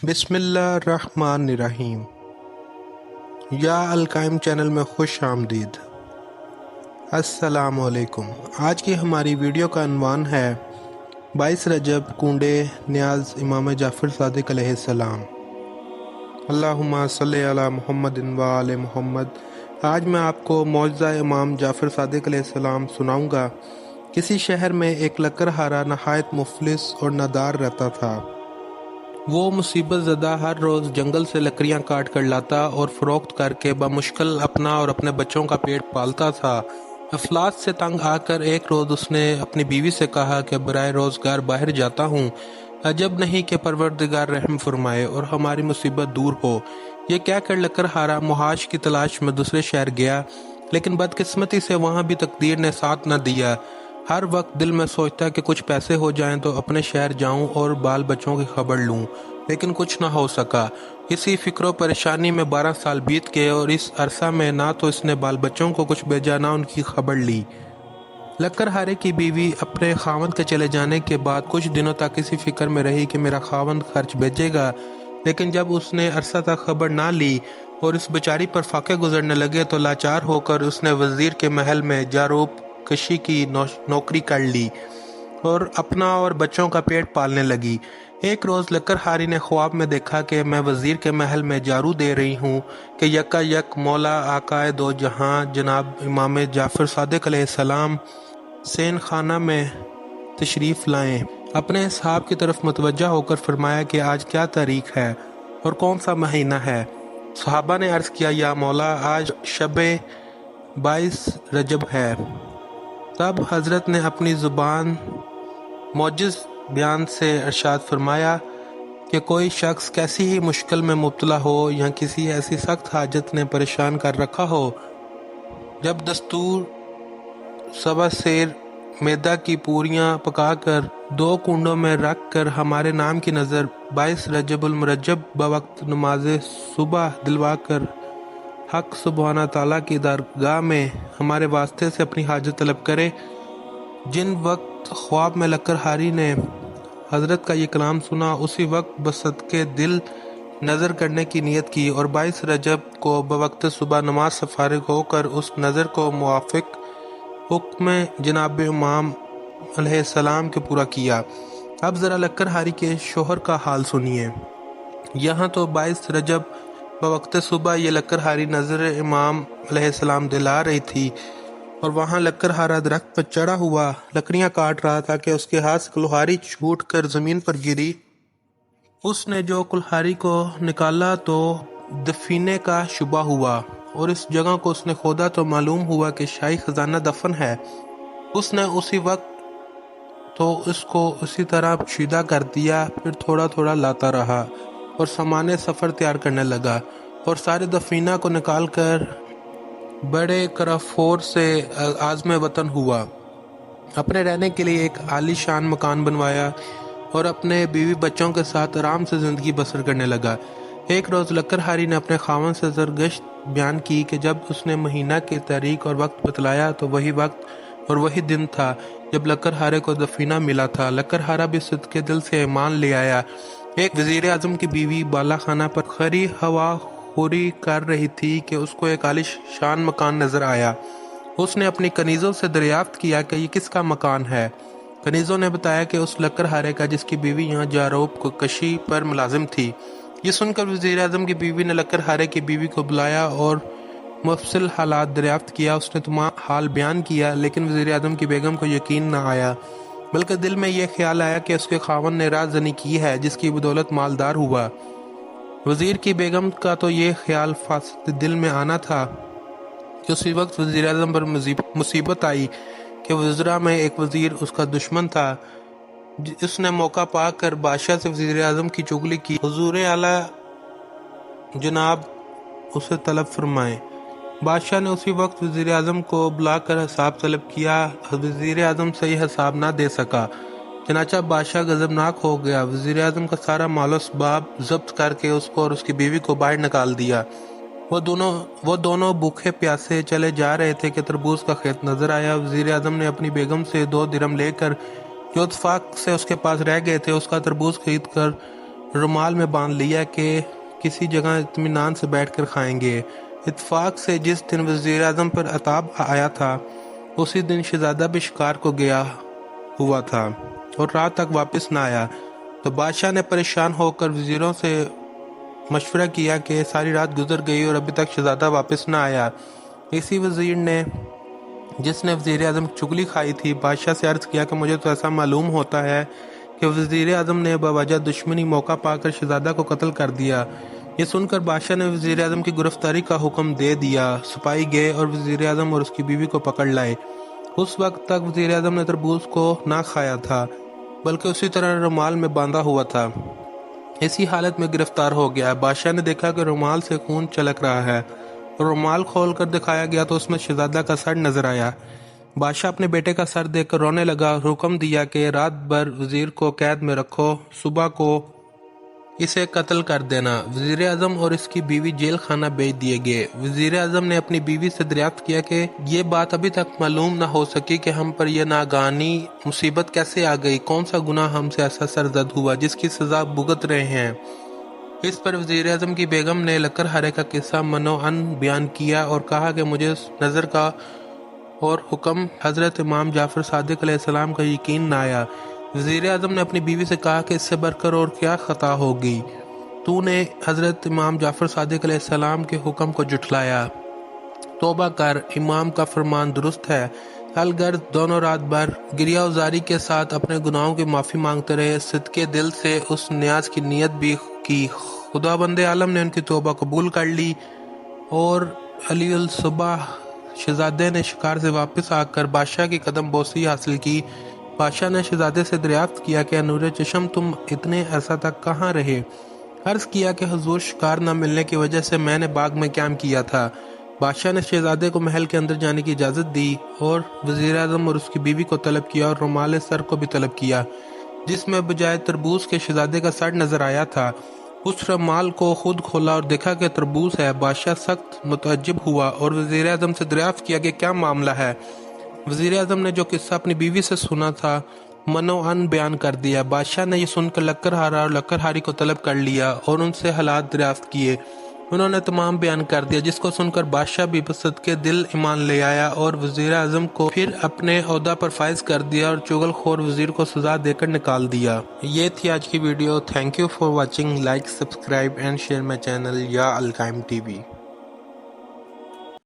بسم اللہ الرحمن الرحیم۔ یا القائم چینل میں خوش آمدید۔ السلام علیکم۔ آج کی ہماری ویڈیو کا عنوان ہے 22 رجب کنڈے نیاز امام جعفر صادق علیہ السلام۔ اللہم صلی علی محمد و آل محمد۔ آج میں آپ کو معجزہ امام جعفر صادق علیہ السلام سناؤں گا۔ کسی شہر میں ایک لکڑہارا نہایت مفلس اور نادار رہتا تھا۔ وہ مصیبت زدہ ہر روز جنگل سے لکڑیاں کاٹ کر لاتا اور فروخت کر کے بمشکل اپنا اور اپنے بچوں کا پیٹ پالتا تھا۔ افلاس سے تنگ آ کر ایک روز اس نے اپنی بیوی سے کہا کہ برائے روزگار باہر جاتا ہوں، عجب نہیں کہ پروردگار رحم فرمائے اور ہماری مصیبت دور ہو۔ یہ کہہ کر لکڑہارا معاش کی تلاش میں دوسرے شہر گیا، لیکن بدقسمتی سے وہاں بھی تقدیر نے ساتھ نہ دیا۔ ہر وقت دل میں سوچتا کہ کچھ پیسے ہو جائیں تو اپنے شہر جاؤں اور بال بچوں کی خبر لوں، لیکن کچھ نہ ہو سکا۔ اسی فکر و پریشانی میں 12 سال بیت گئے اور اس عرصہ میں نہ تو اس نے بال بچوں کو کچھ بھیجا نہ ان کی خبر لی۔ لکڑہارے کی بیوی اپنے خاوند کے چلے جانے کے بعد کچھ دنوں تک اسی فکر میں رہی کہ میرا خاوند خرچ بھیجے گا، لیکن جب اس نے عرصہ تک خبر نہ لی اور اس بیچاری پر فاقے گزرنے لگے تو لاچار ہو کر اس نے وزیر کے محل میں جاروب کشی کی نوکری کر لی اور اپنا اور بچوں کا پیٹ پالنے لگی۔ ایک روز لکڑہاری نے خواب میں دیکھا کہ میں وزیر کے محل میں جارو دے رہی ہوں کہ یکا یک مولا آقائے دو جہاں جناب امام جعفر صادق علیہ السلام سین خانہ میں تشریف لائیں۔ اپنے اصحاب کی طرف متوجہ ہو کر فرمایا کہ آج کیا تاریخ ہے اور کون سا مہینہ ہے؟ صحابہ نے عرض کیا یا مولا آج شب 22 رجب ہے۔ تب حضرت نے اپنی زبان معجز بیان سے ارشاد فرمایا کہ کوئی شخص کیسی ہی مشکل میں مبتلا ہو یا کسی ایسی سخت حاجت نے پریشان کر رکھا ہو، جب دستور سبا سیر میدا کی پوریاں پکا کر 2 کنڈوں میں رکھ کر ہمارے نام کی نظر 22 رجب المرجب بوقت نماز صبح دلوا کر حق سبحانہ تعالیٰ کی درگاہ میں ہمارے واسطے سے اپنی حاجت طلب کرے۔ جن وقت خواب میں لکڑہاری نے حضرت کا یہ کلام سنا، اسی وقت بصدقے دل نظر کرنے کی نیت کی اور 22 رجب کو بوقت صبح نماز سے فارغ ہو کر اس نظر کو موافق حکم جناب امام علیہ السلام کے پورا کیا۔ اب ذرا لکڑہاری کے شوہر کا حال سنیے۔ یہاں تو 22 رجب بوقت صبح یہ لکڑہاری نظر امام علیہ السلام دلا رہی تھی اور وہاں لکڑہارا درخت پر چڑھا ہوا لکڑیاں کاٹ رہا تھا کہ اس کے ہاتھ سے کلہاڑی چھوٹ کر زمین پر گری۔ اس نے جو کلہاڑی کو نکالا تو دفینے کا شبہ ہوا اور اس جگہ کو اس نے کھودا تو معلوم ہوا کہ شاہی خزانہ دفن ہے۔ اس نے اسی وقت تو اس کو اسی طرح پوشیدہ کر دیا، پھر تھوڑا تھوڑا لاتا رہا اور سامان سفر تیار کرنے لگا اور سارے دفینہ کو نکال کر بڑے کرافور سے عازم وطن ہوا۔ اپنے رہنے کے لیے ایک عالی شان مکان بنوایا اور اپنے بیوی بچوں کے ساتھ آرام سے زندگی بسر کرنے لگا۔ ایک روز لکڑہاری نے اپنے خاوند سے زرگشت بیان کی کہ جب اس نے مہینہ کی تاریخ اور وقت بتلایا تو وہی وقت اور وہی دن تھا جب لکڑہارے کو دفینہ ملا تھا۔ لکڑہارا بھی صدقے دل سے ایمان لے آیا۔ ایک وزیر اعظم کی بیوی بالا خانہ پر خری ہوا خوری کر رہی تھی کہ اس کو ایک عالی شان مکان نظر آیا۔ اس نے اپنی کنیزوں سے دریافت کیا کہ یہ کس کا مکان ہے۔ کنیزوں نے بتایا کہ اس لکڑہارے کا جس کی بیوی یہاں جاروب کو کشی پر ملازم تھی۔ یہ سن کر وزیر اعظم کی بیوی نے لکڑہارے کی بیوی کو بلایا اور مفصل حالات دریافت کیا۔ اس نے تمام حال بیان کیا، لیکن وزیر اعظم کی بیگم کو یقین نہ آیا، بلکہ دل میں یہ خیال آیا کہ اس کے خاوند نے راز زنی کی ہے جس کی بدولت مالدار ہوا۔ وزیر کی بیگم کا تو یہ خیال فاسد دل میں آنا تھا کہ اسی وقت وزیر اعظم پر مصیبت آئی کہ وزراء میں ایک وزیر اس کا دشمن تھا۔ اس نے موقع پا کر بادشاہ سے وزیر اعظم کی چغلی کی، حضور اعلیٰ جناب اسے طلب فرمائیں۔ بادشاہ نے اسی وقت وزیر اعظم کو بلا کر حساب طلب کیا۔ وزیر اعظم صحیح حساب نہ دے سکا، چنانچہ بادشاہ غضبناک ہو گیا۔ وزیر اعظم کا سارا مال و اسباب ضبط کر کے اس کو اور اس کی بیوی کو باہر نکال دیا۔ وہ دونوں بھوکے پیاسے چلے جا رہے تھے کہ تربوز کا کھیت نظر آیا۔ وزیر اعظم نے اپنی بیگم سے 2 درم لے کر جو اتفاق سے اس کے پاس رہ گئے تھے اس کا تربوز خرید کر رومال میں باندھ لیا کہ کسی جگہ اطمینان سے بیٹھ کر کھائیں گے۔ اتفاق سے جس دن وزیر اعظم پر عتاب آیا تھا اسی دن شہزادہ بھی شکار کو گیا ہوا تھا اور رات تک واپس نہ آیا، تو بادشاہ نے پریشان ہو کر وزیروں سے مشورہ کیا کہ ساری رات گزر گئی اور ابھی تک شہزادہ واپس نہ آیا۔ اسی وزیر نے جس نے وزیر اعظم کی چگلی کھائی تھی بادشاہ سے عرض کیا کہ مجھے تو ایسا معلوم ہوتا ہے کہ وزیر اعظم نے بوجہ دشمنی موقع پا کر شہزادہ کو قتل کر دیا۔ یہ سن کر بادشاہ نے وزیر اعظم کی گرفتاری کا حکم دے دیا۔ سپاہی گئے اور وزیر اعظم اور اس کی بیوی کو پکڑ لائے۔ اس وقت تک وزیر اعظم نے تربوز کو نہ کھایا تھا بلکہ اسی طرح رومال میں باندھا ہوا تھا۔ اسی حالت میں گرفتار ہو گیا۔ بادشاہ نے دیکھا کہ رومال سے خون چھلک رہا ہے اور رومال کھول کر دکھایا گیا تو اس میں شہزادہ کا سر نظر آیا۔ بادشاہ اپنے بیٹے کا سر دیکھ کر رونے لگا اور حکم دیا کہ رات بھر وزیر کو قید میں رکھو، صبح کو اسے قتل کر دینا۔ وزیر اعظم اور اس کی بیوی جیل خانہ بھیج دیے گئے۔ وزیر اعظم نے اپنی بیوی سے دریافت کیا کہ یہ بات ابھی تک معلوم نہ ہو سکی کہ ہم پر یہ ناگہانی مصیبت کیسے آ گئی، کون سا گناہ ہم سے ایسا سرزد ہوا جس کی سزا بھگت رہے ہیں۔ اس پر وزیر اعظم کی بیگم نے لکر ہارے کا قصہ منوعن بیان کیا اور کہا کہ مجھے نظر کا اور حکم حضرت امام جعفر صادق علیہ السلام کا یقین نہ آیا۔ وزیر اعظم نے اپنی بیوی سے کہا کہ اس سے بڑھ کر اور کیا خطا ہوگی، تو نے حضرت امام جعفر صادق علیہ السلام کے حکم کو جھٹلایا۔ توبہ کر، امام کا فرمان درست ہے۔ الغرض دونوں رات بھر گریہ وزاری کے ساتھ اپنے گناہوں کی معافی مانگتے رہے، صدقے دل سے اس نیاز کی نیت بھی کی۔ خدا بند عالم نے ان کی توبہ قبول کر لی اور علی الصبح شہزادے نے شکار سے واپس آ کر بادشاہ کی قدم بوسی حاصل کی۔ بادشاہ نے شہزادے سے دریافت کیا کہ نور چشم تم اتنے عرصہ تک کہاں رہے؟ عرض کیا کہ حضور شکار نہ ملنے کی وجہ سے میں نے باغ میں قیام کیا تھا۔ بادشاہ نے شہزادے کو محل کے اندر جانے کی اجازت دی اور وزیر اعظم اور اس کی بیوی کو طلب کیا اور رومال سر کو بھی طلب کیا جس میں بجائے تربوز کے شہزادے کا سر نظر آیا تھا۔ اس رومال کو خود کھولا اور دیکھا کہ تربوز ہے۔ بادشاہ سخت متعجب ہوا اور وزیر اعظم سے دریافت کیا کہ کیا معاملہ ہے۔ وزیر اعظم نے جو قصہ اپنی بیوی سے سنا تھا منوعن بیان کر دیا۔ بادشاہ نے یہ سن کر لکر ہارا اور لکر ہاری کو طلب کر لیا اور ان سے حالات دریافت کیے۔ انہوں نے تمام بیان کر دیا، جس کو سن کر بادشاہ بھی بصدقے دل ایمان لے آیا اور وزیر اعظم کو پھر اپنے عہدہ پر فائز کر دیا اور چغل خور وزیر کو سزا دے کر نکال دیا۔ یہ تھی آج کی video. Thank you for watching. Like, subscribe and share my channel یا القائم ٹی وی۔